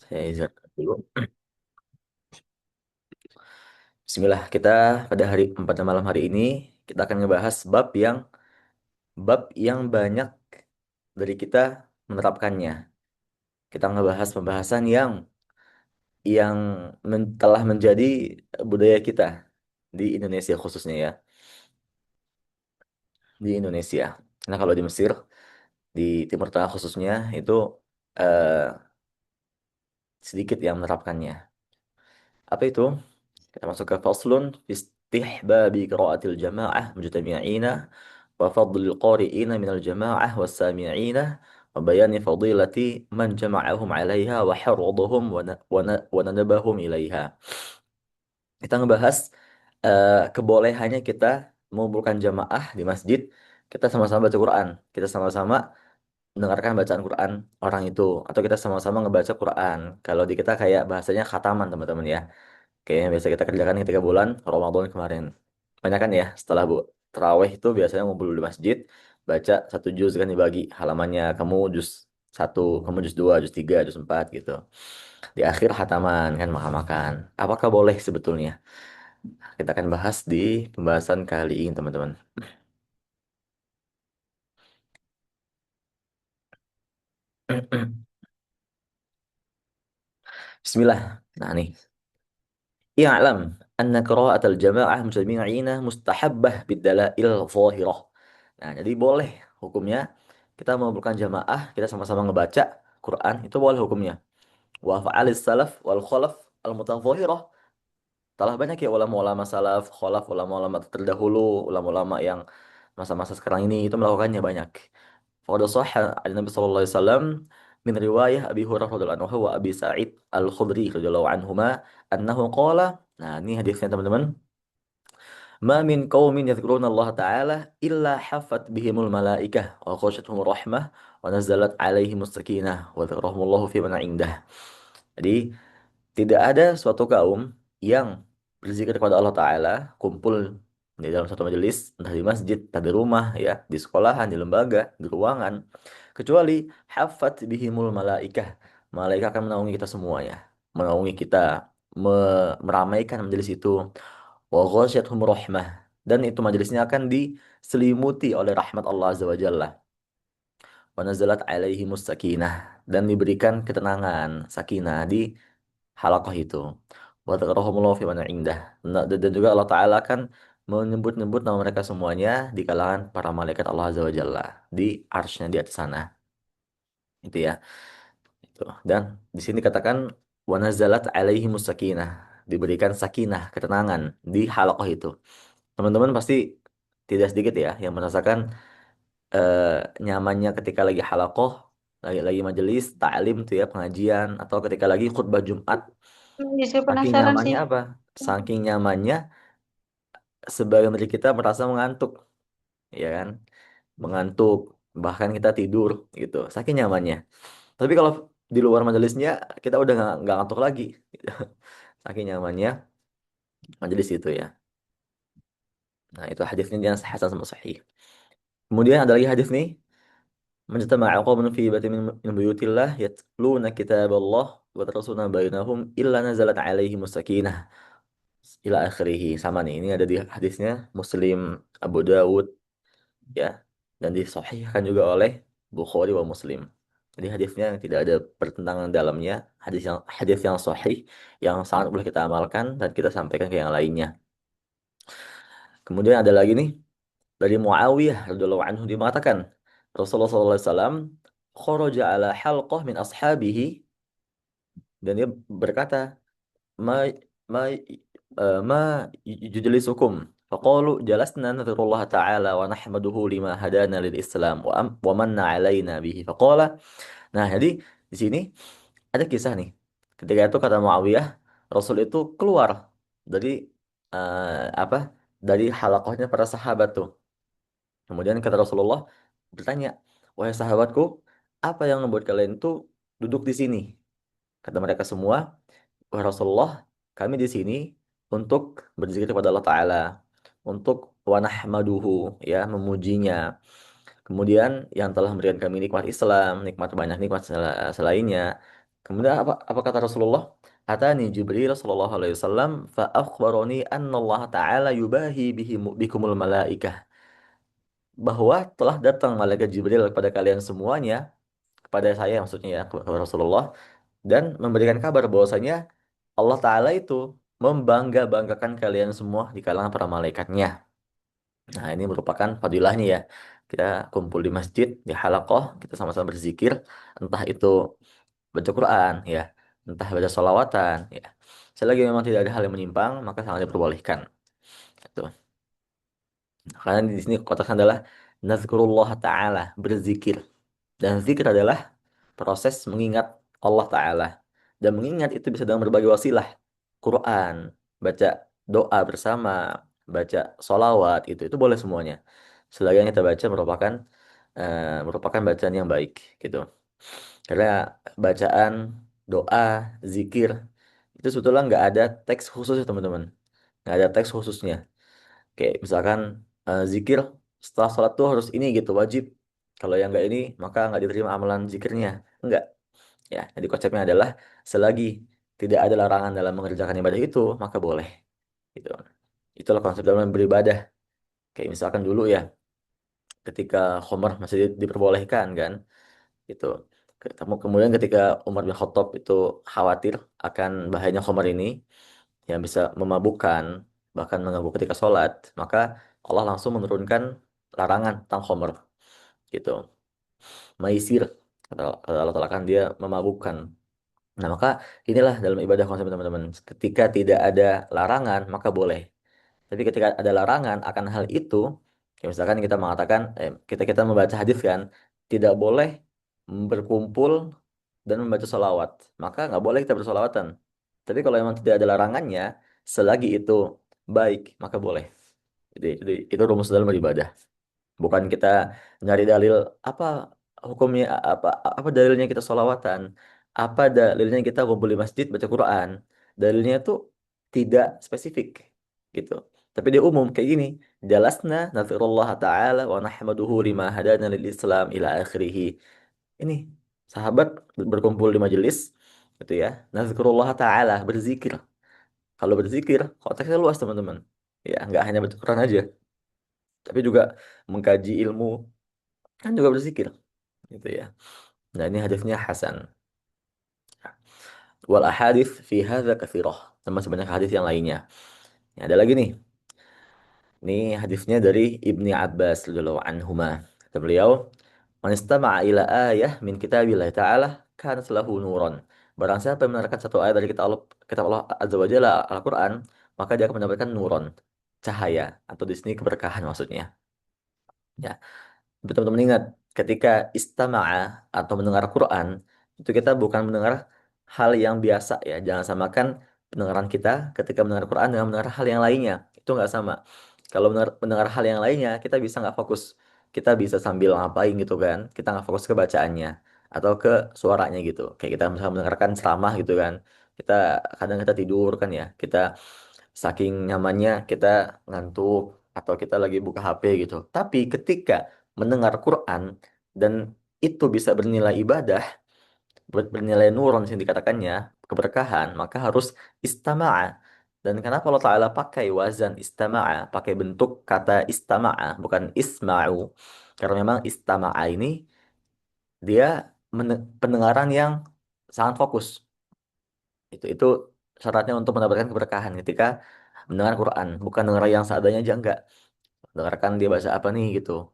Saya izin dulu. Bismillah, kita pada malam hari ini kita akan ngebahas bab yang banyak dari kita menerapkannya. Kita ngebahas pembahasan yang telah menjadi budaya kita di Indonesia khususnya ya, di Indonesia. Nah, kalau di Mesir, di Timur Tengah khususnya itu eh, sedikit yang menerapkannya. Apa itu? Kita masuk ke faslun fi istihbabi qiraatil jamaah mujtami'ina wa fadlil qari'ina minal jamaah was-sami'ina wa bayani fadilati man jama'ahum 'alaiha wa harradahum wa nadabahum ilaiha. Kita ngebahas kebolehannya kita mengumpulkan jamaah di masjid, kita sama-sama baca Quran, kita sama-sama mendengarkan bacaan Quran orang itu, atau kita sama-sama ngebaca Quran. Kalau di kita kayak bahasanya khataman teman-teman ya. Kayak yang biasa kita kerjakan ketika bulan Ramadan kemarin. Banyak kan ya, setelah terawih itu biasanya ngumpul di masjid, baca satu juz kan dibagi halamannya. Kamu juz satu, kamu juz dua, juz tiga, juz empat gitu. Di akhir hataman kan makan-makan. Apakah boleh sebetulnya? Kita akan bahas di pembahasan kali ini teman-teman. Bismillah. Nah nih, i'lam anna qira'atal jama'ah mujtami'ina mustahabbah bid-dalail zahirah. Nah, jadi boleh hukumnya kita mengumpulkan jamaah, kita sama-sama ngebaca Quran, itu boleh hukumnya. Wa fa'alis salaf wal khalaf al-mutadhahirah. Telah banyak ya ulama-ulama salaf, khalaf, ulama-ulama terdahulu, ulama-ulama yang masa-masa sekarang ini itu melakukannya banyak. Faqad shahha an Nabi sallallahu alaihi wasallam min riwayah Abi Hurairah radhiyallahu anhu wa Abi Sa'id Al-Khudri radhiyallahu anhuma annahu qala. Nah, ini hadisnya teman-teman. Ma min qaumin yadhkuruna Allah Ta'ala illa haffat bihimul malaikah wa ghasyatuhumur rahmah wa nazalat alaihimus sakinah wa dzakarahumullahu fi man indah. Jadi tidak ada suatu kaum yang berzikir kepada Allah Ta'ala, kumpul di dalam satu majelis, entah di masjid, entah di rumah, ya, di sekolahan, di lembaga, di ruangan, kecuali hafat bihimul malaikah. Malaikat akan menaungi kita semuanya, menaungi kita, meramaikan majelis itu. Wa ghasyiathum rahmah. Dan itu majelisnya akan diselimuti oleh rahmat Allah Azza wa Jalla. Wa nazalat alaihimus sakinah. Dan diberikan ketenangan, sakinah di halaqah itu. Wa dzakarahumullahu fi man indah. Nah, dan juga Allah Ta'ala akan menyebut-nyebut nama mereka semuanya di kalangan para malaikat Allah Azza wa Jalla. Di arsy di atas sana. Itu ya. Itu. Dan di sini katakan wa nazalat alaihimus sakinah. Diberikan sakinah, ketenangan di halaqah itu. Teman-teman pasti tidak sedikit ya yang merasakan eh, nyamannya ketika lagi halaqah, lagi majelis, ta'lim tuh ya, pengajian, atau ketika lagi khutbah Jumat. Justru Saking penasaran nyamannya sih. apa? Saking nyamannya, sebagian dari kita merasa mengantuk, ya kan? Mengantuk, bahkan kita tidur gitu. Saking nyamannya. Tapi kalau di luar majelisnya, kita udah nggak ngantuk lagi. Saking nyamannya majelis itu ya. Nah, itu hadisnya yang hasan sama sahih. Kemudian ada lagi hadis nih. Majtama'a qaumun fi baitin min buyutillah yatluna kitaballah wa yatarasuna bainahum illa nazalat alaihimus sakinah ila akhirih. Sama nih, ini ada di hadisnya Muslim, Abu Dawud ya, dan disahihkan juga oleh Bukhari wa Muslim. Jadi hadisnya yang tidak ada pertentangan dalamnya, hadis yang sahih yang sangat boleh kita amalkan dan kita sampaikan ke yang lainnya. Kemudian ada lagi nih dari Muawiyah radhiyallahu anhu, dia mengatakan Rasulullah SAW kharaja ala halqah min ashabihi, dan dia berkata ma ma ma yujlisukum faqalu jalasna nadhkurullah ta'ala wa nahmaduhu lima hadana lil Islam wa manna alaina bihi faqala. Nah, jadi di sini ada kisah nih. Ketika itu kata Muawiyah, Rasul itu keluar dari apa? Dari halaqahnya para sahabat tuh. Kemudian kata Rasulullah bertanya, "Wahai sahabatku, apa yang membuat kalian itu duduk di sini?" Kata mereka semua, "Wahai Rasulullah, kami di sini untuk berzikir kepada Allah Ta'ala, untuk wanahmaduhu, ya, memujinya. Kemudian yang telah memberikan kami nikmat Islam, nikmat banyak nikmat selainnya. Kemudian apa kata Rasulullah? Atani Jibril sallallahu alaihi wasallam fa akhbarani anna Allah taala yubahi bikumul malaikah, bahwa telah datang malaikat Jibril kepada kalian semuanya, kepada saya maksudnya ya, kepada Rasulullah, dan memberikan kabar bahwasanya Allah taala itu membangga-banggakan kalian semua di kalangan para malaikatnya. Nah, ini merupakan fadilahnya ya. Kita kumpul di masjid, di halaqah, kita sama-sama berzikir, entah itu baca Quran ya, entah baca sholawatan ya. Selagi memang tidak ada hal yang menyimpang, maka sangat diperbolehkan. Gitu. Karena di sini kotaknya adalah nazkurullah ta'ala, berzikir. Dan zikir adalah proses mengingat Allah Ta'ala. Dan mengingat itu bisa dengan berbagai wasilah. Quran, baca doa bersama, baca sholawat, itu boleh semuanya. Selagi yang kita baca merupakan bacaan yang baik gitu. Karena bacaan, doa, zikir itu sebetulnya nggak ada teks khusus ya teman-teman. Nggak ada teks khususnya. Kayak misalkan zikir setelah sholat tuh harus ini gitu, wajib. Kalau yang nggak ini, maka nggak diterima amalan zikirnya. Enggak. Ya, jadi konsepnya adalah selagi tidak ada larangan dalam mengerjakan ibadah itu, maka boleh. Gitu. Itulah konsep dalam beribadah. Kayak misalkan dulu ya, ketika Khomer masih diperbolehkan kan, itu. Kemudian ketika Umar bin Khattab itu khawatir akan bahayanya Khomer ini, yang bisa memabukkan, bahkan mengganggu ketika sholat, maka Allah langsung menurunkan larangan tentang Khomer. Gitu. Maisir. Kata Allah Ta'ala kan dia memabukkan. Nah, maka inilah dalam ibadah konsep teman-teman. Ketika tidak ada larangan, maka boleh. Tapi ketika ada larangan akan hal itu, kayak misalkan kita mengatakan, kita kita membaca hadis kan, tidak boleh berkumpul dan membaca sholawat. Maka nggak boleh kita bersolawatan. Tapi kalau memang tidak ada larangannya, selagi itu baik, maka boleh. Jadi itu rumus dalam beribadah. Bukan kita nyari dalil apa hukumnya, apa dalilnya kita sholawatan, apa dalilnya kita kumpul di masjid baca Quran. Dalilnya itu tidak spesifik gitu. Tapi dia umum kayak gini. Jalasna nazirullah ta'ala wa nahmaduhu lima hadana lil Islam ila akhirih. Ini sahabat berkumpul di majelis gitu ya. Nazirullah ta'ala, berzikir. Kalau berzikir, konteksnya luas teman-teman. Ya, nggak hanya baca Quran aja, tapi juga mengkaji ilmu, kan juga berzikir gitu ya. Nah, ini hadisnya Hasan. Wal ahadits fi hadza katsirah. Sama sebanyak hadis yang lainnya. Ya, ada lagi nih. Ini hadisnya dari Ibni Abbas radhiyallahu anhuma. Kata beliau, "Man istama'a ila ayah min kitabillah ta'ala kana lahu nuran." Barang siapa yang menerangkan satu ayat dari kitab Allah Azza wa Jalla Al-Qur'an, maka dia akan mendapatkan nuron, cahaya, atau di sini keberkahan maksudnya. Ya, teman-teman ingat, ketika istama'a atau mendengar Quran, itu kita bukan mendengar hal yang biasa ya. Jangan samakan pendengaran kita ketika mendengar Quran dengan mendengar hal yang lainnya. Itu nggak sama. Kalau mendengar hal yang lainnya, kita bisa nggak fokus. Kita bisa sambil ngapain gitu kan. Kita nggak fokus ke bacaannya atau ke suaranya gitu. Kayak kita misalnya mendengarkan ceramah gitu kan. Kita kadang kita tidur kan ya. Kita saking nyamannya kita ngantuk atau kita lagi buka HP gitu. Tapi ketika mendengar Quran dan itu bisa bernilai ibadah, bernilai nuron yang dikatakannya, keberkahan, maka harus istama'a. Dan kenapa Allah Ta'ala pakai wazan istama'a, pakai bentuk kata istama'a, bukan isma'u. Karena memang istama'a ini dia pendengaran yang sangat fokus. Itu syaratnya untuk mendapatkan keberkahan ketika mendengar Quran, bukan dengar yang seadanya aja enggak. Dengarkan dia bahasa apa nih gitu.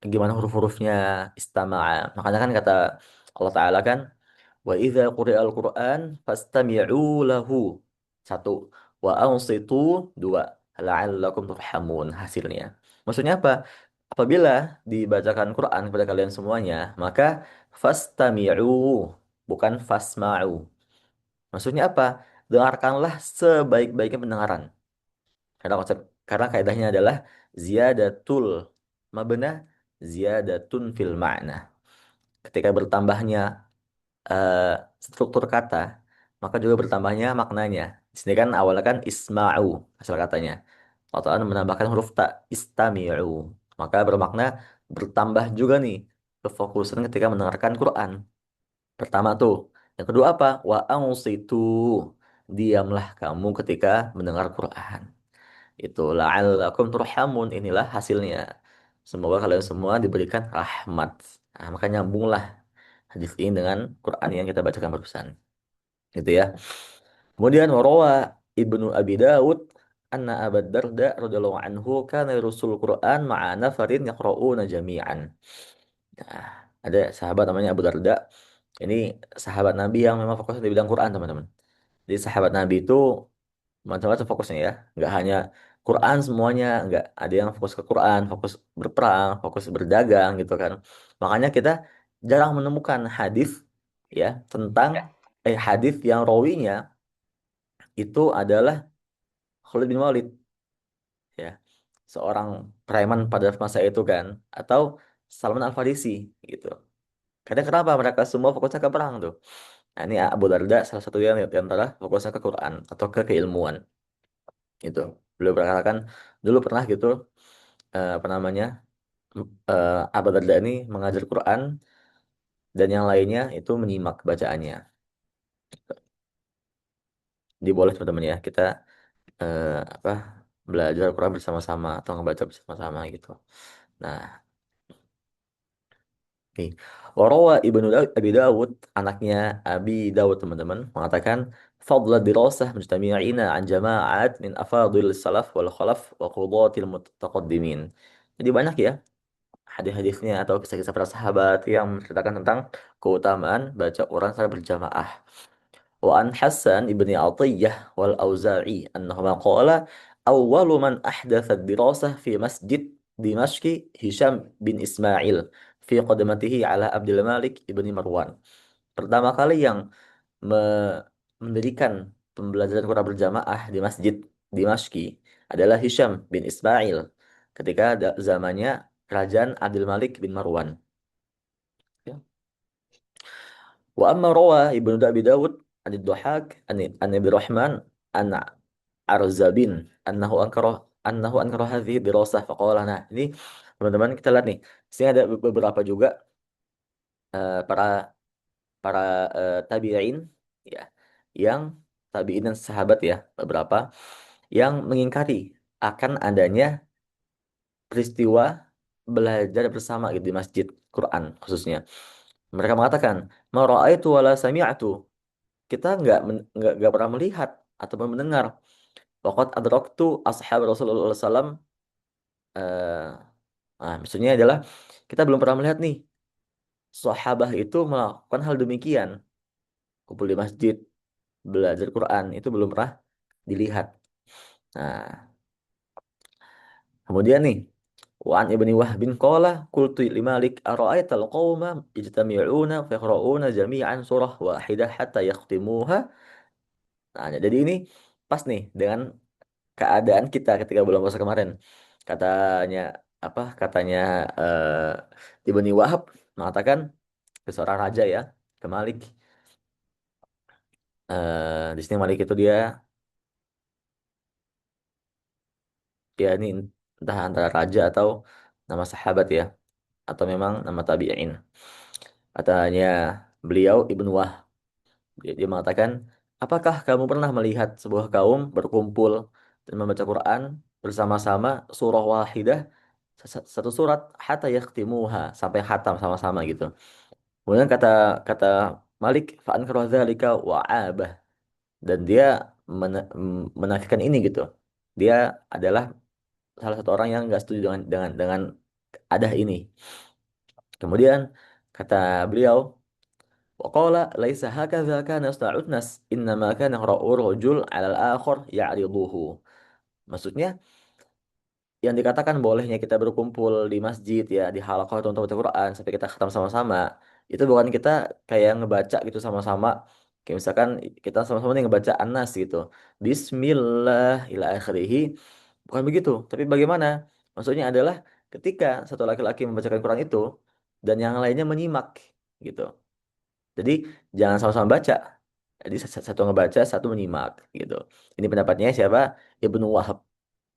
Gimana huruf-hurufnya istama'a. Makanya kan kata Allah Ta'ala kan, wa idza quri'al Qur'an fastami'u lahu. Satu. Wa ansitu. Dua. La'allakum turhamun. Hasilnya. Maksudnya apa? Apabila dibacakan Quran kepada kalian semuanya, maka fastami'u, bukan fasma'u. Maksudnya apa? Dengarkanlah sebaik-baiknya pendengaran. Karena kaidahnya adalah ziyadatul mabna ziyadatun fil ma'na. Ketika bertambahnya eh, struktur kata, maka juga bertambahnya maknanya. Di sini kan awalnya kan isma'u asal katanya. Allah Ta'ala menambahkan huruf ta istami'u. Maka bermakna bertambah juga nih kefokusan ketika mendengarkan Quran. Pertama tuh, Yang kedua apa? Wa ansitu. Diamlah kamu ketika mendengar Quran. Itu la'allakum turhamun. Inilah hasilnya. Semoga kalian semua diberikan rahmat. Nah, maka nyambunglah hadis ini dengan Quran yang kita bacakan barusan. Gitu ya. Kemudian warawa Ibnu Abi Dawud anna Abu Darda radhiyallahu anhu kana yursul Quran ma'a nafarin yaqra'una jami'an. Nah, ada sahabat namanya Abu Darda. Ini sahabat Nabi yang memang fokusnya di bidang Quran, teman-teman. Jadi sahabat Nabi itu macam-macam fokusnya ya. Nggak hanya Quran semuanya, nggak ada yang fokus ke Quran, fokus berperang, fokus berdagang gitu kan. Makanya kita jarang menemukan hadis ya tentang hadis yang rawinya itu adalah Khalid bin Walid ya. Seorang preman pada masa itu kan atau Salman Al-Farisi gitu. Karena kenapa mereka semua fokusnya ke perang tuh. Nah, ini Abu Darda salah satu yang di antara fokusnya ke Quran atau ke keilmuan gitu. Beliau berkatakan dulu pernah gitu apa namanya Abu Darda ini mengajar Quran dan yang lainnya itu menyimak bacaannya. Jadi boleh teman-teman ya kita apa belajar Quran bersama-sama atau ngebaca bersama-sama gitu. Nah, nih, Warawa Abi Dawud, anaknya Abi Dawud teman-teman, mengatakan fadla dirasah mujtami'ina an jama'at min afadil salaf wal khalaf wa qudatil mutaqaddimin. Jadi banyak ya hadis-hadisnya atau kisah-kisah para sahabat yang menceritakan tentang keutamaan baca Quran secara berjamaah. وعن حسن بن عطية والأوزاعي أنهما قال أول من أحدث الدراسة في مسجد دمشق هشام بن إسماعيل في قدمته على عبد الملك بن Marwan. Pertama kali yang mendirikan pembelajaran Quran berjamaah di masjid Dimashqi adalah Hisham bin Ismail ketika zamannya kerajaan Abdul Malik bin Marwan. Ya. Wa amma rawa Ibnu Abi Dawud an Ad-Dhahhak an Abi Rahman an Arzabin annahu ankara hadhihi dirasah faqala. Nah, ini teman-teman kita lihat nih. Di sini ada beberapa juga para para tabi'in ya yang tabi'in dan sahabat ya beberapa yang mengingkari akan adanya peristiwa belajar bersama gitu di masjid Quran khususnya. Mereka mengatakan, "Ma ra'aitu wala sami'tu." Kita nggak pernah melihat ataupun mendengar. Waqad adraktu ashab Rasulullah SAW. Maksudnya adalah kita belum pernah melihat nih sahabah itu melakukan hal demikian. Kumpul di masjid, belajar Quran itu belum pernah dilihat. Nah, kemudian nih, Wa'an ibni Wahbin qala qultu li Malik ara'aital qauma ijtami'una fa yaqra'una jami'an surah wahidah hatta yakhtimuha. Nah, jadi ini pas nih dengan keadaan kita ketika bulan puasa kemarin. Katanya Katanya Ibni Wahab mengatakan ke seorang raja ya, ke Malik. Di sini Malik itu dia ini entah antara raja atau nama sahabat ya, atau memang nama tabi'in. Katanya beliau Ibnu Wahab, dia mengatakan, apakah kamu pernah melihat sebuah kaum berkumpul dan membaca Quran bersama-sama surah wahidah satu surat hatta yakhtimuha sampai khatam sama-sama gitu. Kemudian kata kata Malik fa ankara dzalika wa abah, dan dia menafikan ini gitu. Dia adalah salah satu orang yang nggak setuju dengan ada ini. Kemudian kata beliau, waqala laisa hakadza kana yasna'un nas innama kana ra'ur rajul 'ala al-akhar ya'riduhu. Maksudnya yang dikatakan bolehnya kita berkumpul di masjid ya di halaqah untuk baca Quran sampai kita khatam sama-sama itu bukan kita kayak ngebaca gitu sama-sama kayak misalkan kita sama-sama nih ngebaca An-Nas gitu Bismillah ila akhirih, bukan begitu, tapi bagaimana maksudnya adalah ketika satu laki-laki membacakan Quran itu dan yang lainnya menyimak gitu, jadi jangan sama-sama baca, jadi satu ngebaca satu menyimak gitu. Ini pendapatnya siapa? Ibnu Wahab,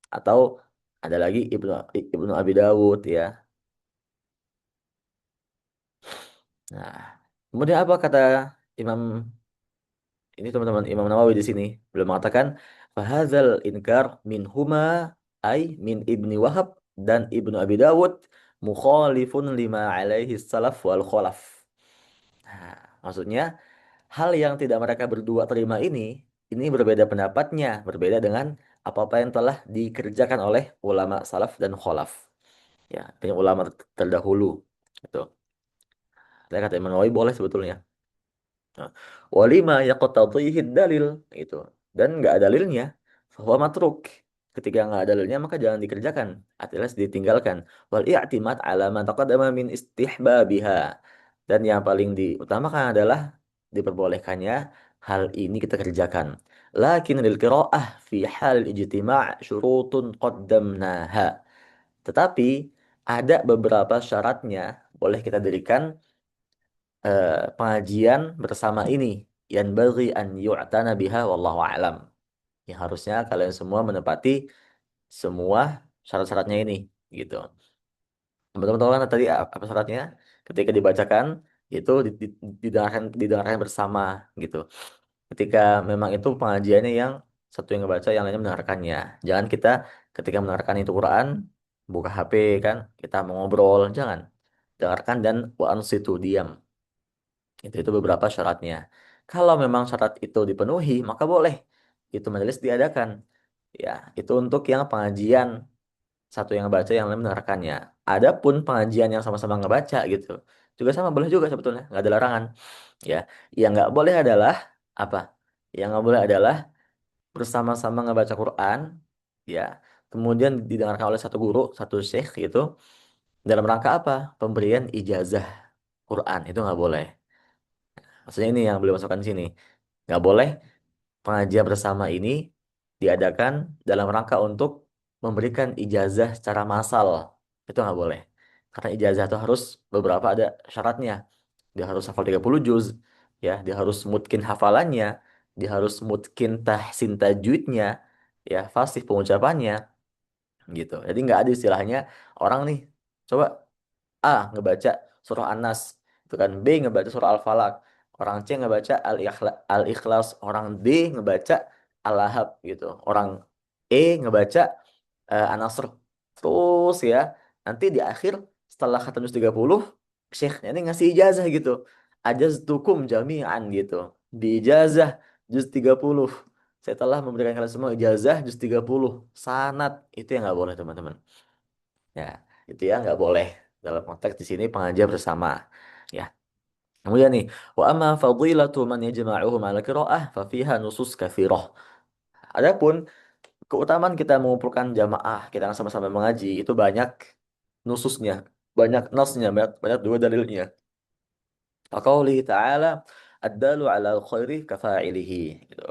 atau ada lagi Ibnu Ibnu Abi Dawud ya. Nah, kemudian apa kata? Imam ini teman-teman Imam Nawawi di sini belum mengatakan fahadzal inkar minhuma ay min Ibni Wahab dan Ibnu Abi Dawud mukhalifun lima alaihi salaf wal khalaf. Nah, maksudnya hal yang tidak mereka berdua terima ini berbeda pendapatnya, berbeda dengan apa-apa yang telah dikerjakan oleh ulama salaf dan khalaf. Ya, artinya ulama terdahulu. Itu. Saya kata Imam Nawawi boleh sebetulnya. Nah, walima yaqtadhihi dalil itu. Dan nggak ada dalilnya, bahwa matruk. Ketika nggak ada dalilnya maka jangan dikerjakan, atau ditinggalkan. Wal i'timad ala ma taqaddama min istihbabiha. Dan yang paling diutamakan adalah diperbolehkannya hal ini kita kerjakan. Lakin lil qiraah fi hal ijtima' syurutun qaddamnaha. Tetapi ada beberapa syaratnya boleh kita dirikan pengajian bersama ini yang bagi an yu'tana biha wallahu a'lam. Yang harusnya kalian semua menepati semua syarat-syaratnya ini gitu. Teman-teman tahu kan tadi apa syaratnya? Ketika dibacakan itu didengarkan bersama gitu. Ketika memang itu pengajiannya yang satu yang ngebaca yang lainnya mendengarkannya. Jangan kita ketika mendengarkan itu Quran buka HP kan, kita mau ngobrol, jangan. Dengarkan dan wa ansitu diam. Itu beberapa syaratnya. Kalau memang syarat itu dipenuhi, maka boleh itu majelis diadakan. Ya, itu untuk yang pengajian satu yang baca yang lain menerangkannya. Adapun pengajian yang sama-sama ngebaca gitu, juga sama boleh juga sebetulnya, nggak ada larangan. Ya, yang nggak boleh adalah apa? Yang nggak boleh adalah bersama-sama ngebaca Quran, ya, kemudian didengarkan oleh satu guru, satu syekh gitu, dalam rangka apa? Pemberian ijazah Quran itu nggak boleh. Maksudnya ini yang beliau masukkan di sini. Nggak boleh pengajian bersama ini diadakan dalam rangka untuk memberikan ijazah secara massal. Itu nggak boleh. Karena ijazah itu harus beberapa ada syaratnya. Dia harus hafal 30 juz, ya, dia harus mutkin hafalannya, dia harus mutkin tahsin tajwidnya, ya, fasih pengucapannya, gitu. Jadi nggak ada istilahnya orang nih, coba A ngebaca surah An-Nas, itu kan B ngebaca surah Al-Falaq, orang C ngebaca Al-Ikhlas, orang D ngebaca Al-Lahab gitu. Orang E ngebaca An-Nasr. Terus ya, nanti di akhir setelah khatam juz 30, Syekhnya ini ngasih ijazah gitu. Ajaztukum jami'an gitu. Di ijazah juz 30. Saya telah memberikan kalian semua ijazah juz 30. Sanat itu yang nggak boleh teman-teman. Ya, itu ya nggak boleh dalam konteks di sini pengajian bersama. Ya. Kemudian nih, wa amma fadilatu man yajma'uhum ala qiraah fa fiha nusus katsirah. Adapun keutamaan kita mengumpulkan jamaah, kita sama-sama mengaji, itu banyak nususnya, banyak nasnya, banyak dua dalilnya. Faqaulihi ta'ala ad-dalu ala al-khairi kafa'ilihi gitu.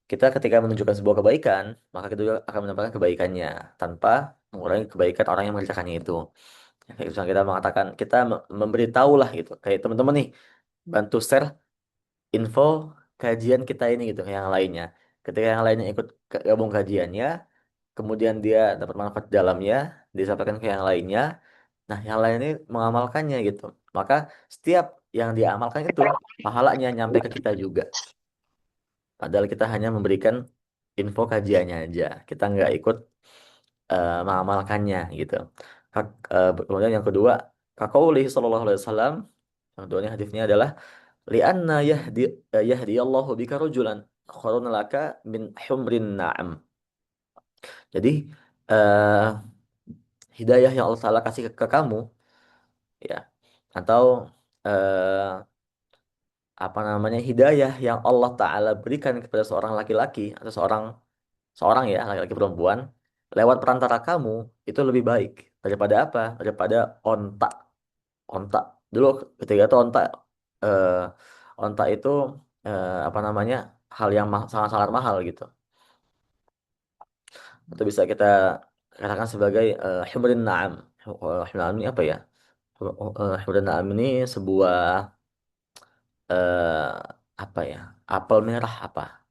Kita ketika menunjukkan sebuah kebaikan, maka kita juga akan mendapatkan kebaikannya tanpa mengurangi kebaikan orang yang mengerjakannya itu. Ya, kayak misalnya kita mengatakan kita memberitahu lah gitu kayak teman-teman nih bantu share info kajian kita ini gitu ke yang lainnya. Ketika yang lainnya ikut gabung kajiannya, kemudian dia dapat manfaat di dalamnya, disampaikan ke yang lainnya. Nah, yang lain ini mengamalkannya gitu. Maka setiap yang diamalkan itu pahalanya nyampe ke kita juga. Padahal kita hanya memberikan info kajiannya aja. Kita nggak ikut mengamalkannya gitu. Kemudian yang kedua, kaqauli sallallahu alaihi wasallam, yang keduanya hadisnya adalah li'anna yahdi Allahu bika rajulan khairun laka min humrin na'am. Jadi eh, hidayah yang Allah Taala kasih ke kamu ya atau eh, apa namanya hidayah yang Allah Taala berikan kepada seorang laki-laki atau seorang seorang ya laki-laki perempuan lewat perantara kamu itu lebih baik daripada apa? Daripada onta. Onta. Dulu ketika itu eh, onta itu apa namanya? Hal yang sangat-sangat mahal gitu. Itu bisa kita katakan sebagai himrin na'am. Himrin na'am ini apa ya? Himrin na'am ini sebuah eh, apa ya? Apel merah apa?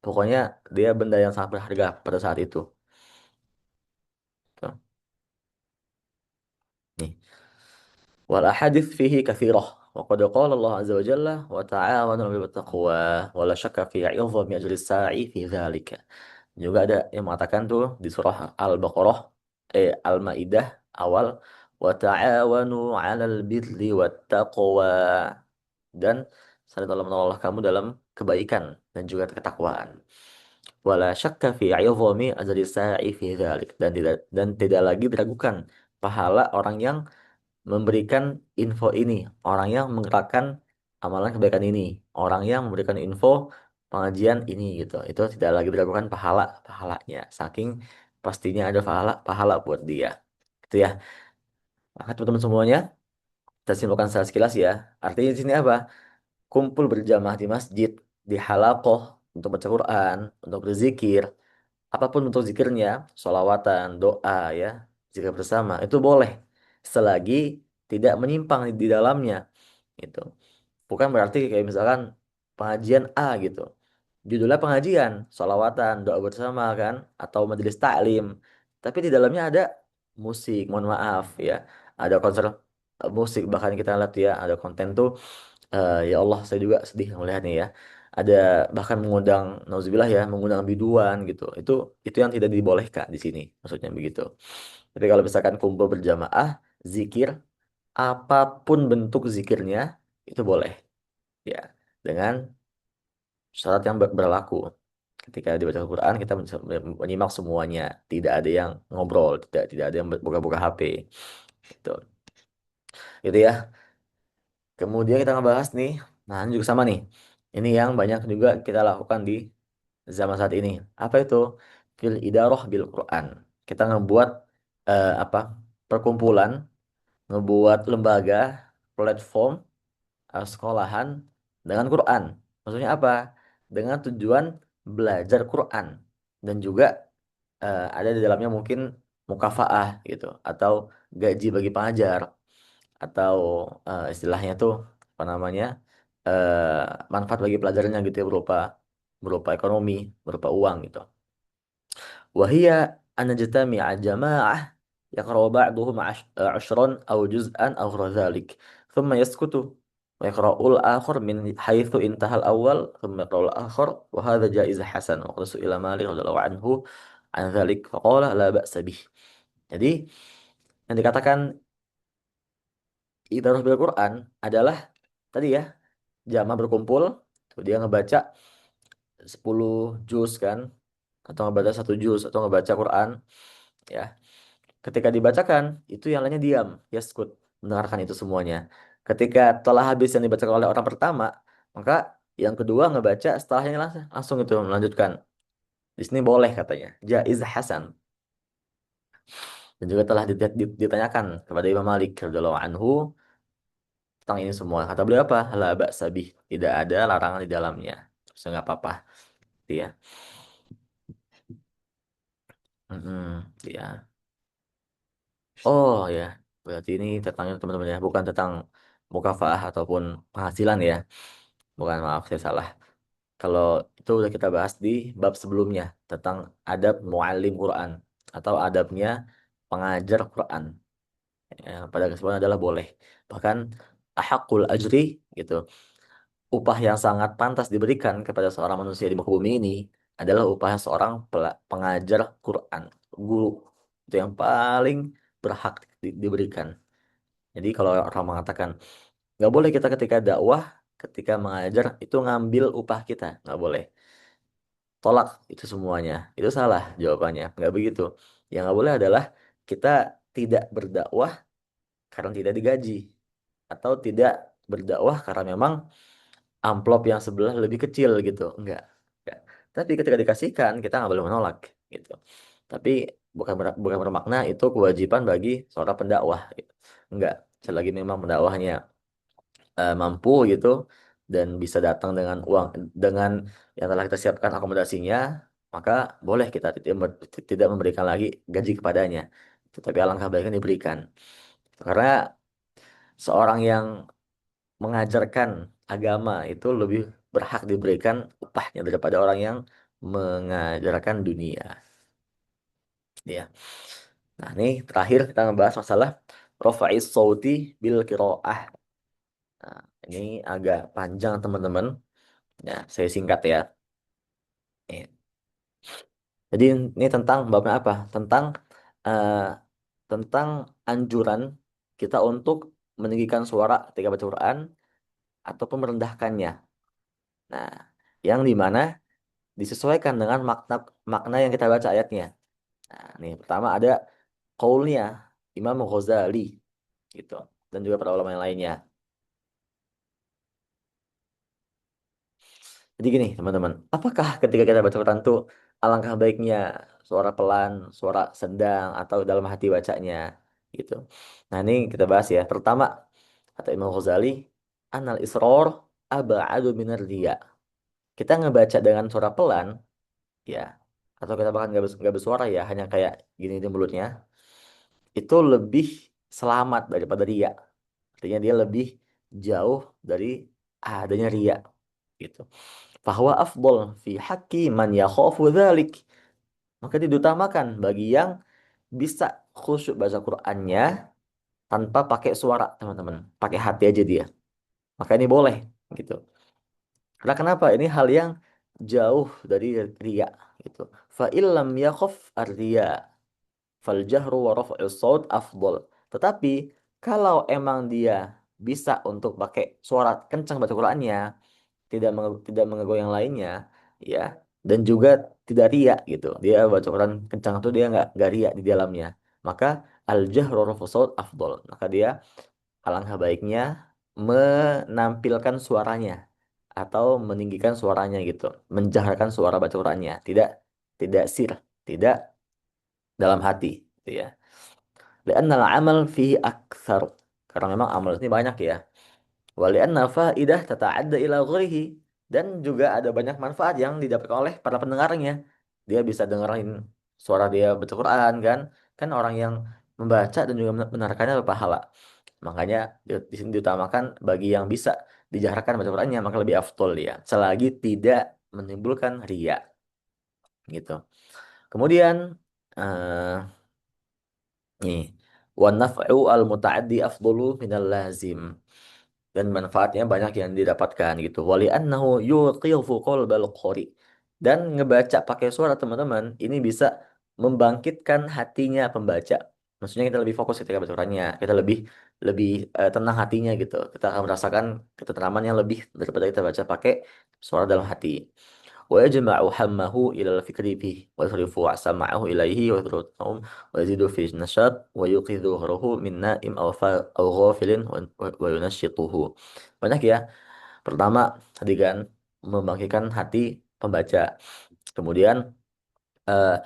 Pokoknya dia benda yang sangat berharga pada saat itu. Tuh. Nih. Wal ahadits fihi katsirah. Wa qad qala Allah azza wa jalla wa ta'awanu 'alal birri wat taqwa wa la syakka fi 'idhami ajri sa'i fi dzalika. Juga ada yang mengatakan tuh di surah Al-Baqarah, Al-Maidah awal, wa ta'awanu 'alal birri wat taqwa, dan saling tolong menolong kamu dalam kebaikan dan juga ketakwaan. Wala syakka fi 'idhami ajri sa'i fi dzalik, dan tidak lagi diragukan pahala orang yang memberikan info ini, orang yang menggerakkan amalan kebaikan ini, orang yang memberikan info pengajian ini gitu. Itu tidak lagi diragukan pahalanya. Saking pastinya ada pahala buat dia. Gitu ya. Maka teman-teman semuanya, kita simpulkan secara sekilas ya. Artinya di sini apa? Kumpul berjamaah di masjid, di halaqah untuk baca Quran, untuk berzikir, apapun bentuk zikirnya, sholawatan, doa ya, zikir bersama, itu boleh selagi tidak menyimpang di dalamnya gitu. Bukan berarti kayak misalkan pengajian A gitu. Judulnya pengajian, sholawatan, doa bersama kan, atau majelis taklim. Tapi di dalamnya ada musik, mohon maaf ya. Ada konser musik, bahkan kita lihat ya, ada konten tuh, ya Allah saya juga sedih melihatnya ya. Ada bahkan mengundang, nauzubillah ya, mengundang biduan gitu. Itu yang tidak dibolehkan di sini, maksudnya begitu. Tapi kalau misalkan kumpul berjamaah, zikir, apapun bentuk zikirnya, itu boleh ya, dengan syarat yang berlaku. Ketika dibaca Al-Quran, kita bisa menyimak semuanya, tidak ada yang ngobrol, tidak ada yang buka-buka HP gitu. Gitu ya. Kemudian kita ngebahas nih, nah ini juga sama nih. Ini yang banyak juga kita lakukan di zaman saat ini. Apa itu? Fil idarah bil Quran. Kita ngebuat apa? Perkumpulan, ngebuat lembaga, platform, sekolahan dengan Quran. Maksudnya apa? Dengan tujuan belajar Quran dan juga ada di dalamnya mungkin mukafaah gitu, atau gaji bagi pengajar, atau istilahnya tuh apa namanya, manfaat bagi pelajarnya gitu ya, berupa berupa ekonomi, berupa uang gitu. Wahia an najtami'a jama'ah yaqra'u ba'duhum 'ashran aw juz'an aw ghayra dhalik thumma yaskutu wa yaqra'u al-akhar min haitsu intaha al-awwal thumma yaqra'u al-akhar wa hadha jaiz hasan wa qad su'ila Malik radhiyallahu anhu an dhalik faqala la ba'sa bih. Jadi yang dikatakan idarah bil Quran adalah tadi ya, jamaah berkumpul, tuh dia ngebaca 10 juz kan, atau ngebaca 1 juz, atau ngebaca Quran ya. Ketika dibacakan, itu yang lainnya diam, yaskut, mendengarkan itu semuanya. Ketika telah habis yang dibacakan oleh orang pertama, maka yang kedua ngebaca setelahnya langsung itu melanjutkan. Di sini boleh katanya, jaiz hasan. Dan juga telah ditanyakan kepada Imam Malik radhiyallahu anhu tentang ini semua. Kata beliau apa? La ba'sa bih. Tidak ada larangan di dalamnya. So, nggak apa-apa. Iya. Iya. Oh ya, berarti ini tentang itu teman-teman ya, bukan tentang mukafaah ataupun penghasilan ya. Bukan, maaf saya salah. Kalau itu udah kita bahas di bab sebelumnya tentang adab muallim Quran atau adabnya pengajar Quran. Ya, pada kesempatan adalah boleh. Bahkan ahakul ajri gitu. Upah yang sangat pantas diberikan kepada seorang manusia di muka bumi ini adalah upah seorang pengajar Quran, guru. Itu yang paling berhak diberikan. Jadi kalau orang mengatakan nggak boleh kita ketika dakwah, ketika mengajar itu ngambil upah kita, nggak boleh. Tolak itu semuanya. Itu salah jawabannya. Nggak begitu. Yang nggak boleh adalah kita tidak berdakwah karena tidak digaji, atau tidak berdakwah karena memang amplop yang sebelah lebih kecil gitu. Enggak. Tapi ketika dikasihkan, kita nggak boleh menolak gitu. Tapi bukan bermakna itu kewajiban bagi seorang pendakwah gitu. Enggak. Selagi memang pendakwahnya mampu gitu dan bisa datang dengan uang, dengan yang telah kita siapkan akomodasinya, maka boleh kita tidak memberikan lagi gaji kepadanya. Tetapi alangkah baiknya diberikan. Karena seorang yang mengajarkan agama itu lebih berhak diberikan upahnya daripada orang yang mengajarkan dunia. Ya. Nah, ini terakhir kita ngebahas masalah rafa'is sauti bil qiraah. Nah, ini agak panjang teman-teman. Ya, saya singkat ya. Eh, Jadi ini tentang babnya apa? Eh, tentang anjuran kita untuk meninggikan suara ketika baca Quran ataupun merendahkannya. Nah, yang dimana disesuaikan dengan makna makna yang kita baca ayatnya. Nah, nih pertama ada qaulnya Imam Ghazali gitu dan juga para ulama yang lainnya. Jadi gini teman-teman, apakah ketika kita baca Quran tuh alangkah baiknya suara pelan, suara sedang atau dalam hati bacanya gitu. Nah, ini kita bahas ya. Pertama, kata Imam Ghazali, anal isror aba'adu minar riya. Kita ngebaca dengan suara pelan ya, atau kita bahkan nggak bersuara ya, hanya kayak gini di mulutnya, itu lebih selamat daripada ria. Artinya dia lebih jauh dari adanya ria gitu. Bahwa afdol fi haqqi man yakhafu dzalik. Maka diutamakan bagi yang bisa khusyuk baca Qur'annya tanpa pakai suara, teman-teman. Pakai hati aja dia. Maka ini boleh gitu. Karena kenapa? Ini hal yang jauh dari ria gitu. Fa illam yakhaf ar-riya fal jahru wa raf'us shaut afdol. Tetapi kalau emang dia bisa untuk pakai suara kencang baca Qur'annya, tidak mengganggu yang lainnya, ya, dan juga tidak riak gitu. Dia baca Quran kencang itu dia nggak riak di dalamnya. Maka al jahru raf'us shaut afdol. Maka dia alangkah baiknya menampilkan suaranya atau meninggikan suaranya gitu, menjaharkan suara baca Qurannya, tidak tidak sir, tidak dalam hati, gitu ya. Lianna al-amal fihi aktsar. Karena memang amal ini banyak ya. Wa lianna faidah tata'adda ila ghairihi. Dan juga ada banyak manfaat yang didapatkan oleh para pendengarnya. Dia bisa dengerin suara dia baca Quran kan. Kan orang yang membaca dan juga mendengarkannya berpahala. Makanya di sini diutamakan bagi yang bisa dijaharkan baca Qurannya maka lebih afdol ya. Selagi tidak menimbulkan ria gitu. Kemudian eh nih, wa naf'u al muta'addi afdalu minal lazim. Dan manfaatnya banyak yang didapatkan gitu. Wali annahu yuqifu qalbal qari. Dan ngebaca pakai suara teman-teman ini bisa membangkitkan hatinya pembaca. Maksudnya kita lebih fokus ketika baca Qurannya, kita lebih lebih tenang hatinya gitu. Kita akan merasakan ketentraman yang lebih daripada kita baca pakai suara dalam hati. ويجمع همه إلى الفكر به ويصرف سمعه إليه ويطرده ويزيد في النشاط ويوقظ ظهره من نائم أو غافل وينشطه. Banyak ya. Pertama, tadi kan membangkitkan hati pembaca. Kemudian eh,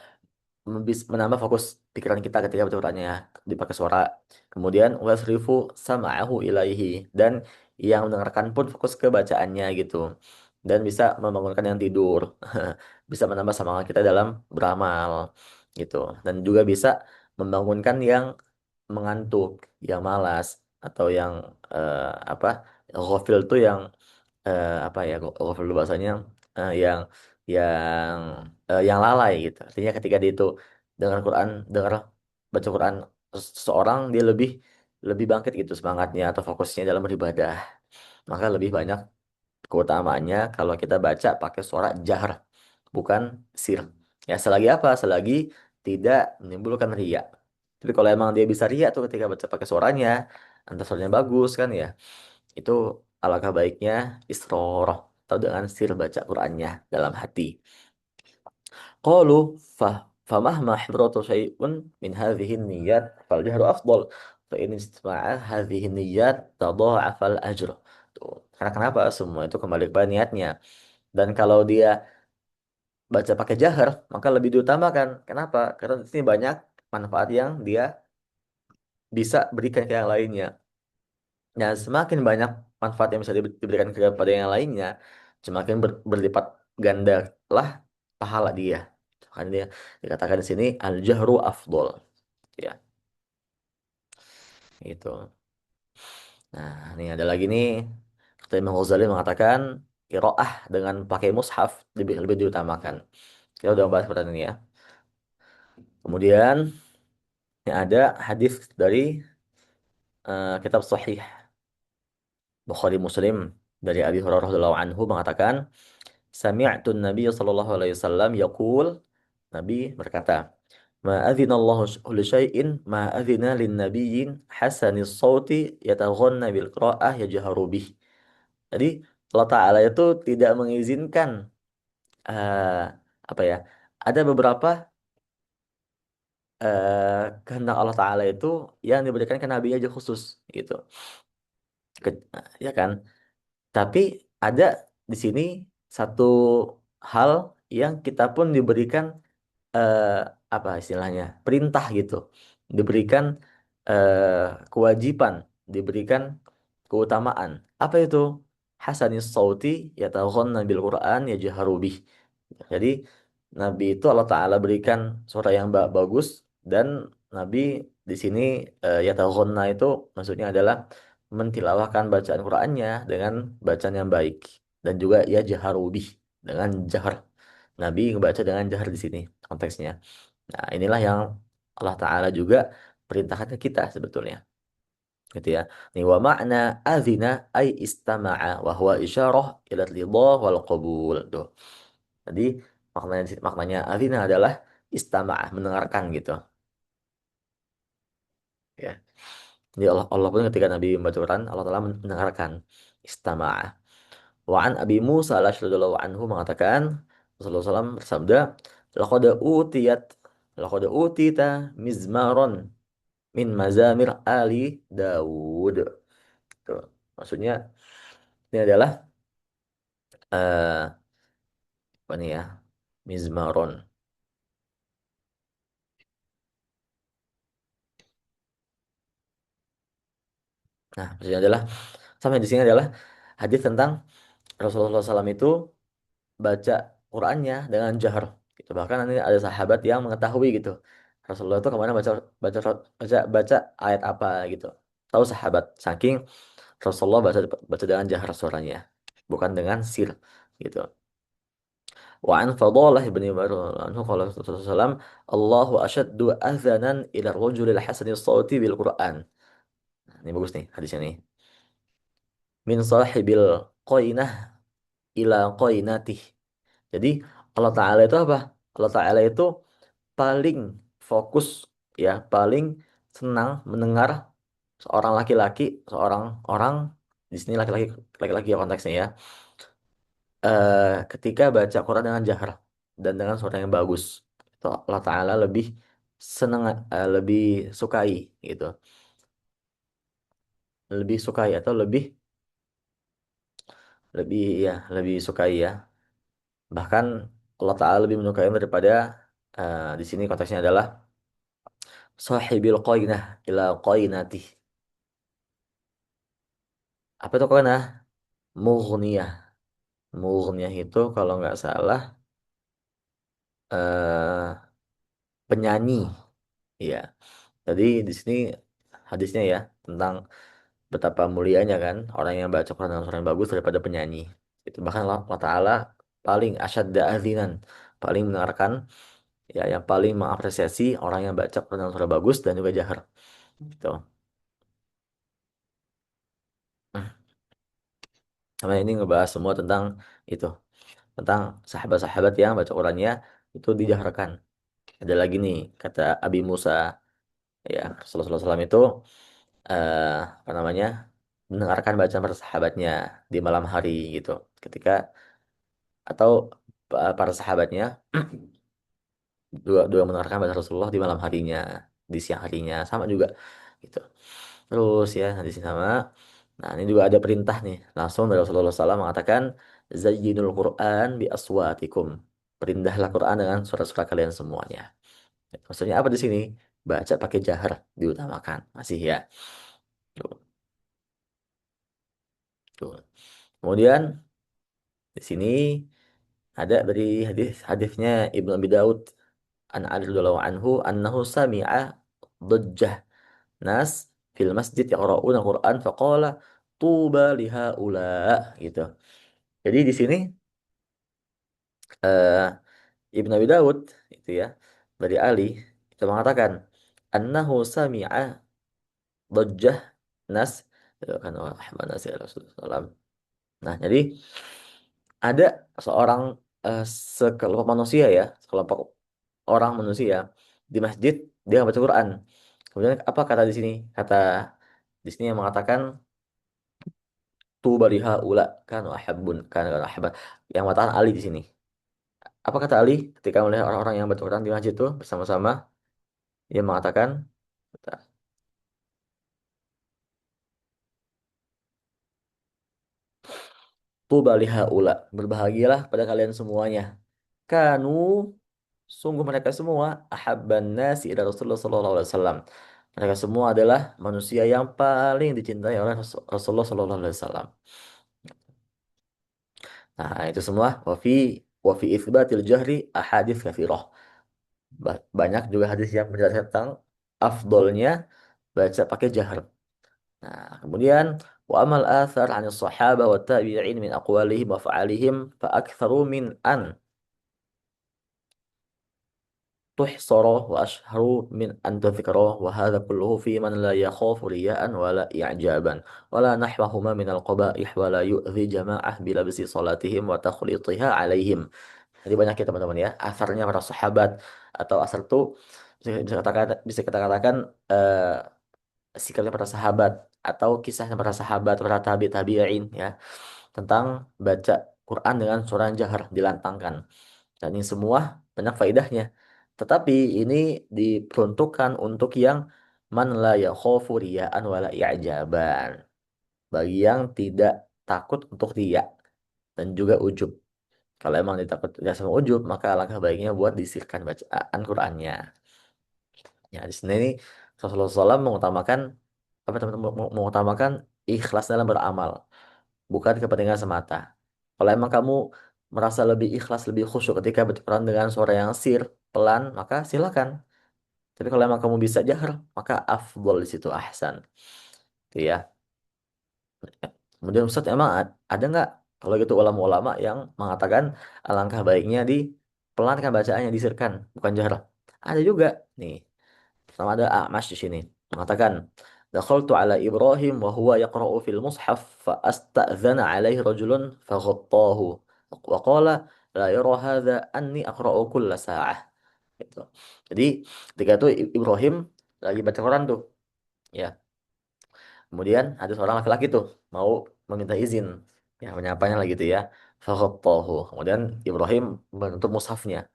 menambah fokus pikiran kita ketika baca Qurannya dipakai suara. Kemudian wasrifu sama'ahu ilaihi dan yang mendengarkan pun fokus ke bacaannya gitu. Dan bisa membangunkan yang tidur. Bisa menambah semangat kita dalam beramal gitu. Dan juga bisa membangunkan yang mengantuk, yang malas atau yang apa? Ghafil tuh yang apa ya ghafil dulu bahasanya yang yang yang lalai gitu. Artinya ketika dia itu dengar Quran, dengar baca Quran seseorang dia lebih lebih bangkit gitu semangatnya atau fokusnya dalam beribadah. Maka lebih banyak keutamaannya kalau kita baca pakai suara jahar bukan sir. Ya selagi apa? Selagi tidak menimbulkan riya. Tapi kalau emang dia bisa riya tuh ketika baca pakai suaranya, entah suaranya bagus kan ya, itu alangkah baiknya isroroh atau dengan sir baca Qur'annya dalam hati. Qalu famahma hidratu syai'un min hadhihi niyat fal jahru afdal fa in istama'a hadhihi niyat tadha'afal ajr. Tuh. Karena kenapa? Semua itu kembali kepada niatnya. Dan kalau dia baca pakai jahar, maka lebih diutamakan. Kenapa? Karena di sini banyak manfaat yang dia bisa berikan ke yang lainnya. Ya, semakin banyak manfaat yang bisa diberikan kepada yang lainnya, semakin berlipat ganda lah pahala dia. Kan dia dikatakan di sini al-jahru afdol. Ya, itu. Nah, ini ada lagi nih. Kata Imam Ghazali mengatakan qiraah dengan pakai mushaf lebih lebih diutamakan. Kita udah bahas pertanyaan ini ya. Kemudian ini ada hadis dari kitab Sahih. Bukhari Muslim dari Abi Hurairah radhiyallahu anhu mengatakan, Sami'tu Nabi sallallahu alaihi wasallam yaqul, Nabi berkata, Ma adzina Allahu li syai'in ma adzina lin nabiyyin hasanis sauti yataghanna bil qira'ah yajharu bih. Jadi Allah Ta'ala itu tidak mengizinkan eh, apa ya? Ada beberapa kehendak Allah Ta'ala itu yang diberikan ke Nabi aja khusus gitu. Ya kan? Tapi ada di sini satu hal yang kita pun diberikan eh, apa istilahnya perintah gitu, diberikan kewajiban, diberikan keutamaan. Apa itu? Hasanis sauti yataghanna bil Qur'an yajharu bih. Jadi Nabi itu Allah Ta'ala berikan suara yang bagus, dan Nabi di sini yataghonna itu maksudnya adalah mentilawahkan bacaan Qur'annya dengan bacaan yang baik, dan juga ya jaharu bih dengan jahar. Nabi ngebaca dengan jahar di sini konteksnya. Nah, inilah yang Allah Ta'ala juga perintahkan ke kita sebetulnya. Gitu ya. Nih wa makna azina ay istama'a wa huwa isyarah ila ridha wal qabul. Tuh. Jadi maknanya azina adalah istama'ah, mendengarkan gitu. Ya. Jadi Allah pun ketika Nabi membaca Quran, Allah Ta'ala mendengarkan istama'ah. Wa an Abi Musa radhiyallahu anhu mengatakan, Rasulullah SAW bersabda, laqad utiyat laqad utita mizmaron min mazamir ali Daud. Tuh. Maksudnya ini adalah apa nih ya? Mizmaron. Nah, maksudnya adalah sampai di sini adalah hadis tentang Rasulullah SAW itu baca Qurannya dengan jahar gitu. Bahkan nanti ada sahabat yang mengetahui gitu. Rasulullah itu kemana baca baca baca ayat apa gitu. Tahu sahabat saking Rasulullah baca baca dengan jahar suaranya, bukan dengan sir gitu. Wa an Fadalah bin Umar anhu qala Rasulullah SAW, Allahu asyaddu adzanan ila rajulil hasanil sawti bil Quran. Nah, ini bagus nih hadisnya nih. Min sahibil qainah ila qainatih. Jadi Allah Ta'ala itu apa? Allah Ta'ala itu paling fokus, ya, paling senang mendengar seorang laki-laki, seorang orang, di sini laki-laki, laki-laki ya konteksnya ya, ketika baca Quran dengan jahar dan dengan suara yang bagus. Itu Allah Ta'ala lebih senang, lebih sukai gitu. Lebih sukai atau lebih lebih ya, lebih sukai ya. Bahkan Allah Ta'ala lebih menyukai daripada di sini konteksnya adalah sahibil qainah ila qainatih. Apa itu qainah? Mughniyah. Mughniyah itu kalau nggak salah eh penyanyi. Iya. Jadi di sini hadisnya ya tentang betapa mulianya kan orang yang baca Quran dengan suara yang bagus daripada penyanyi. Itu bahkan Allah Ta'ala paling asyadda azinan, paling mendengarkan, ya, yang paling mengapresiasi orang yang baca Quran dengan suara bagus dan juga jahar. Gitu. Sama ini ngebahas semua tentang itu, tentang sahabat-sahabat yang baca Qurannya itu dijaharkan. Ada lagi nih kata Abi Musa, ya, Rasulullah SAW itu apa namanya, mendengarkan bacaan para sahabatnya di malam hari gitu, ketika atau para sahabatnya dua dua mendengarkan bacaan Rasulullah di malam harinya, di siang harinya sama juga gitu. Terus ya hadis ini sama. Nah, ini juga ada perintah nih langsung dari Rasulullah SAW mengatakan, Zayyinul Quran bi aswatikum. Perindahlah Quran dengan suara-suara kalian semuanya. Maksudnya apa di sini? Baca pakai jahar diutamakan. Masih ya. Tuh, tuh. Kemudian di sini ada dari hadisnya Ibnu Abi Daud an Ali radhiyallahu anhu annahu sami'a dhajjah nas fil masjid yaqra'una Quran faqala tuba lihaula gitu. Jadi di sini eh, Ibnu Abi Daud itu ya dari Ali itu mengatakan annahu sami'a dhajjah nas, Ya kan Ahmad Nasir Rasulullah. Nah, jadi ada seorang eh, sekelompok manusia ya, sekelompok orang manusia di masjid dia baca Quran. Kemudian apa kata di sini? Kata di sini yang mengatakan tu baliha ula kan wahabun kan ahbab. Yang mengatakan Ali di sini. Apa kata Ali ketika melihat orang-orang yang baca Quran di masjid itu bersama-sama? Dia mengatakan tu baliha ula. Berbahagialah pada kalian semuanya. Kanu sungguh mereka semua ahabban nasi ila Rasulullah sallallahu alaihi wasallam. Mereka semua adalah manusia yang paling dicintai oleh Rasulullah sallallahu alaihi wasallam. Nah, itu semua wa fi itsbatil jahri ahadits katsirah. Banyak juga hadis yang menjelaskan tentang afdolnya baca pakai jahar. Nah, kemudian wa amal athar 'an sahabah wa tabi'in min aqwalihim wa fa'alihim fa aktsaru min an تحصر وأشهر من أن تذكر وهذا كله في من لا يخاف رياء ولا إعجابا ولا نحوهما من القبائح ولا يؤذي جماعة بلبس صلاتهم وتخليطها عليهم. Jadi banyak ya teman-teman ya asarnya para sahabat atau asar itu bisa kita katakan sikapnya para sahabat atau kisahnya para sahabat para tabi'in ya tentang baca Quran dengan suara yang jahar dilantangkan. Dan ini semua banyak faedahnya. Tetapi ini diperuntukkan untuk yang man la yakhafu riya'an wala i'jaban. Bagi yang tidak takut untuk riya dan juga ujub. Kalau emang ditakut tidak sama ujub, maka alangkah baiknya buat disirkan bacaan Qur'annya. Ya, di sini nih, Rasulullah SAW mengutamakan apa teman-teman mengutamakan ikhlas dalam beramal, bukan kepentingan semata. Kalau emang kamu merasa lebih ikhlas, lebih khusyuk ketika berperan dengan suara yang pelan, maka silakan. Tapi kalau emang kamu bisa jahar, maka afdol di situ ahsan. Gitu ya. Kemudian Ustadz emang ada nggak kalau gitu ulama-ulama yang mengatakan alangkah baiknya pelankan bacaannya, disirkan, bukan jahar. Ada juga. Nih, pertama ada A'mash di sini. Mengatakan, dakhaltu ala Ibrahim wa huwa yaqra'u fil mushaf fa asta'dzana alaihi rajulun fa ghattahu wa qala la yara hadha anni aqra'u kulla sa'ah. Gitu. Jadi ketika itu Ibrahim lagi baca Quran tuh, ya. Kemudian ada seorang laki-laki tuh mau meminta izin, ya menyapanya lagi gitu ya. Fa ghattahu. Kemudian Ibrahim menutup mushafnya,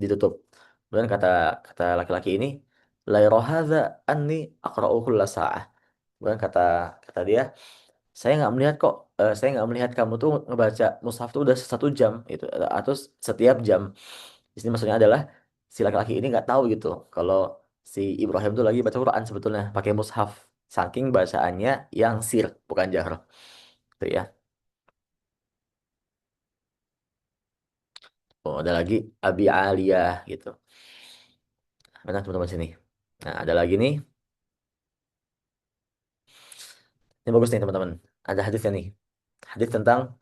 ditutup. Kemudian kata kata laki-laki ini, la yara hadza anni aqra'u kulla sa'ah. Kemudian kata kata dia, saya nggak melihat kamu tuh ngebaca mushaf tuh udah 1 jam itu atau setiap jam. Di sini maksudnya adalah si laki-laki ini nggak tahu gitu kalau si Ibrahim tuh lagi baca Quran sebetulnya pakai mushaf. Saking bacaannya yang sir bukan jahr. Tuh ya. Oh, ada lagi Abi Aliyah gitu. Mana teman-teman sini? Nah, ada lagi nih. Ini bagus nih teman-teman. Ada hadisnya nih. Hadis tentang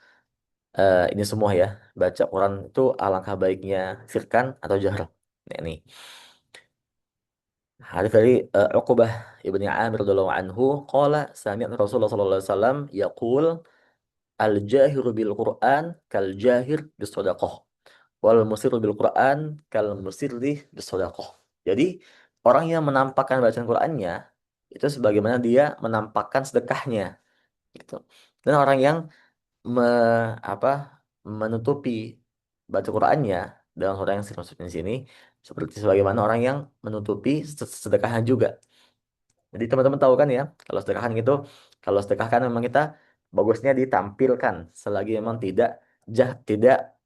ini semua ya. Baca Quran itu alangkah baiknya sirkan atau jahr. Nih. Hadis dari Uqbah ibni Amir radhiyallahu anhu qala sami'tu Rasulullah sallallahu alaihi wasallam yaqul al jahiru bil Quran kal jahir bis sadaqah wal musirru bil Quran kal musirri bis sadaqah. Jadi orang yang menampakkan bacaan Qurannya itu sebagaimana dia menampakkan sedekahnya gitu. Dan orang yang me, apa menutupi baca Qurannya dengan orang yang maksudnya di sini seperti sebagaimana orang yang menutupi sedekahnya juga. Jadi teman-teman tahu kan ya, kalau sedekahan gitu, kalau sedekah kan memang kita bagusnya ditampilkan selagi memang tidak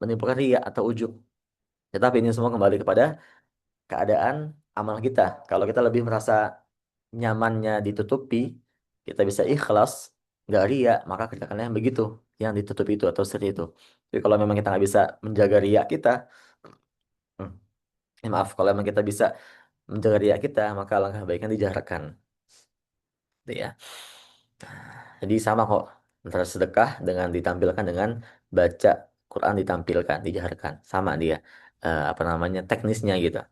menimbulkan riya atau ujub. Tetapi ini semua kembali kepada keadaan amal kita. Kalau kita lebih merasa nyamannya ditutupi, kita bisa ikhlas, nggak riya, maka kerjakanlah yang begitu, yang ditutupi itu atau siri itu. Tapi kalau memang kita nggak bisa menjaga riya kita, hmm, maaf, kalau memang kita bisa menjaga riya kita, maka langkah baiknya dijarkan. Gitu ya. Jadi sama kok antara sedekah dengan ditampilkan dengan baca Quran ditampilkan, dijaharkan. Sama dia apa namanya teknisnya gitu.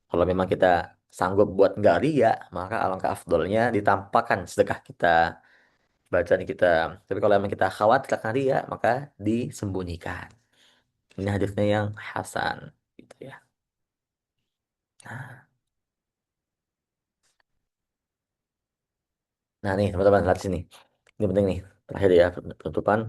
Kalau memang kita sanggup buat nggak ria, maka alangkah afdolnya ditampakkan sedekah kita, bacaan kita. Tapi kalau emang kita khawatir akan ria, maka disembunyikan. Ini hadisnya yang hasan, gitu ya. Nah, nah nih teman-teman lihat sini. Ini penting nih. Terakhir ya penutupan.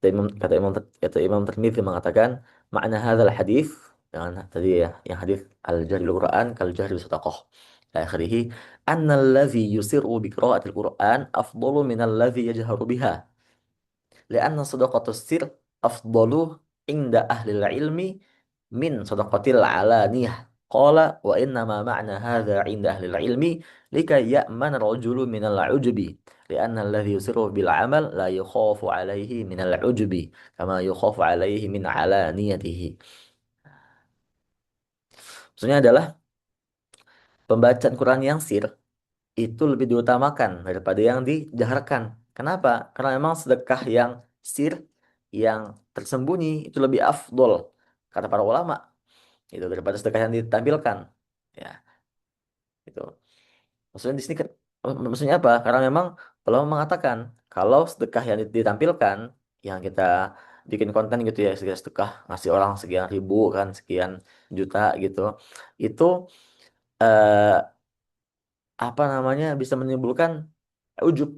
Kata Imam Tirmidzi mengatakan makna hadzal hadis dengan tadi ya yang hadis al-jahri bil Quran kal jahri bis sadaqah. Akhirih anna allazi yusirru bi qira'atil Quran afdalu min allazi yajharu biha. لأن صدقة السر أفضل عند أهل العلم من صدقة العلانية قال وإنما معنى هذا عند أهل العلم لكي يأمن الرجل من العجب لأن الذي يسر بالعمل لا يخاف عليه من العجب كما يخاف عليه من علانيته. Maksudnya adalah pembacaan Quran yang sir itu lebih diutamakan daripada yang dijaharkan. Kenapa? Karena memang sedekah yang sir, yang tersembunyi itu lebih afdol, kata para ulama, itu daripada sedekah yang ditampilkan. Ya, itu. Maksudnya di sini maksudnya apa? Karena memang ulama mengatakan kalau sedekah yang ditampilkan, yang kita bikin konten gitu ya, sekian sedekah ngasih orang sekian ribu kan, sekian juta gitu, itu eh, apa namanya bisa menimbulkan ujub.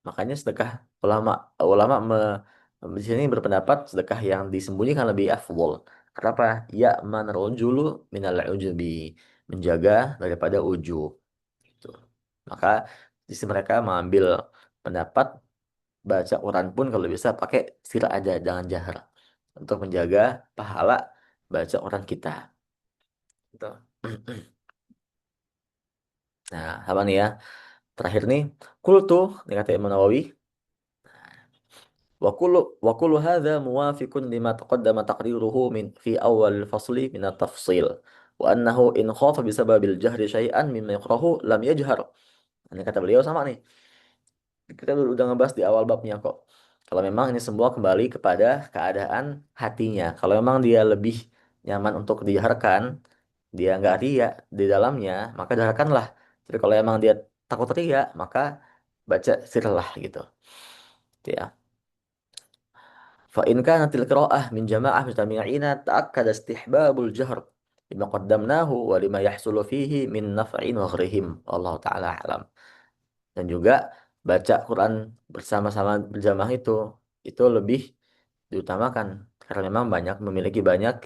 Makanya sedekah ulama ulama di sini berpendapat sedekah yang disembunyikan lebih afdol. Kenapa? Ya man rajulu minal ujubi, menjaga daripada ujub. Gitu. Maka di sini mereka mengambil pendapat baca Quran pun kalau bisa pakai sir aja, jangan jahar, untuk menjaga pahala baca Quran kita. Gitu. Nah, apa nih ya? Terakhir nih, kultu, ini kata Imam Nawawi, وكل هذا موافق لما تقدم تقريره في أول الفصل من التفصيل وأنه إن خاف بسبب الجهر شيئا مما يكره لم يجهر. Ini kata beliau sama nih. Kita udah ngebahas di awal babnya kok. Kalau memang ini semua kembali kepada keadaan hatinya. Kalau memang dia lebih nyaman untuk dijaharkan, dia nggak ria di dalamnya, maka jaharkanlah. Tapi kalau emang dia takut ria, maka baca sirlah gitu. Gitu ya. فإن كانت القراءة من جماعة مجتمعين تأكد استحباب الجهر لما قدمناه ولما يحصل فيه من نفع وغيرهم الله تعالى أعلم. Dan juga baca Quran bersama-sama berjamaah itu lebih diutamakan karena memang memiliki banyak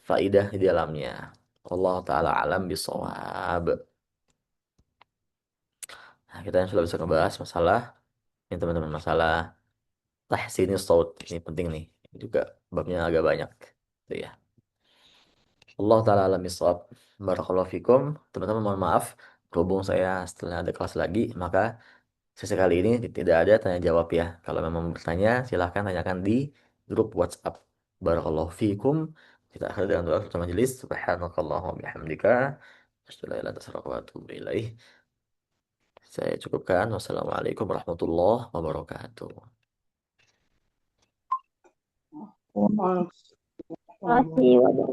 faidah di dalamnya. Allah taala alam bisawab. Nah, kita yang sudah bisa ngebahas masalah ini teman-teman, masalah tahsini saut, ini penting nih. Ini juga babnya agak banyak. Gitu ya. Allah taala alam bisawab. Barakallahu fikum. Teman-teman mohon maaf berhubung saya setelah ada kelas lagi, maka sesi kali ini tidak ada tanya jawab ya. Kalau memang bertanya, silahkan tanyakan di grup WhatsApp. Barakallahu fikum. Kita akhiri dengan doa untuk majelis. Subhanakallahumma wa bihamdika. Asyhadu an la ilaha illa anta astaghfiruka wa atubu ilaih. Saya cukupkan. Wassalamualaikum warahmatullahi wabarakatuh. Waalaikumsalam.